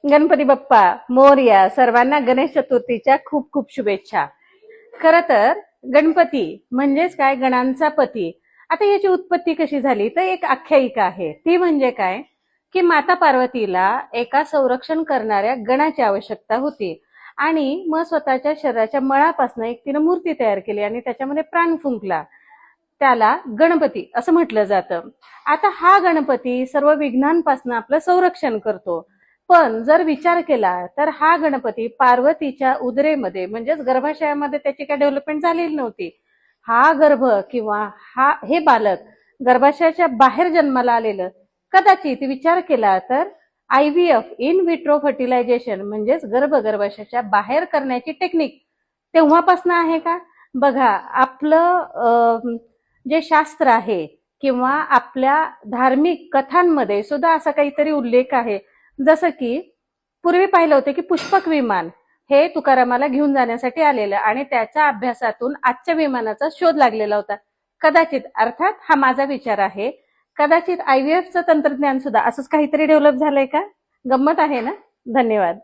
गणपती बाप्पा मोरया. सर्वांना गणेश चतुर्थीच्या खूप खूप शुभेच्छा. खर तर गणपती म्हणजेच काय, गणांचा पती. आता याची उत्पत्ती कशी झाली तर एक आख्यायिका आहे. ती म्हणजे काय की माता पार्वतीला एका संरक्षण करणाऱ्या गणाची आवश्यकता होती आणि मग स्वतःच्या शरीराच्या मळापासून एक तिनं मूर्ती तयार केली आणि त्याच्यामध्ये प्राण फुंकला. त्याला गणपती असं म्हटलं जातं. आता हा गणपती सर्व विघ्नांपासून आपलं संरक्षण करतो. पण जर विचार केला तर हा गणपती पार्वतीच्या उदरेमध्ये म्हणजेच गर्भाशयामध्ये त्याची काही डेव्हलपमेंट झालेली नव्हती. हा गर्भ किंवा हे बालक गर्भाशयाच्या बाहेर जन्माला आलेलं. कदाचित विचार केला तर IVF इन विट्रो फर्टिलायझेशन म्हणजेच गर्भाशयाच्या बाहेर करण्याची टेक्निक तेव्हापासून आहे का? बघा, आपलं जे शास्त्र आहे किंवा आपल्या धार्मिक कथांमध्ये सुद्धा असा काहीतरी उल्लेख आहे. जसं की पूर्वी पाहिलं होतं की पुष्पक विमान हे तुकारामाला घेऊन जाण्यासाठी आलेलं आणि त्याच्या अभ्यासातून आजच्या विमानाचा शोध लागलेला होता. कदाचित, अर्थात हा माझा विचार आहे, कदाचित IVFचं तंत्रज्ञान सुद्धा असंच काहीतरी डेव्हलप झालंय का? गंमत आहे ना. धन्यवाद.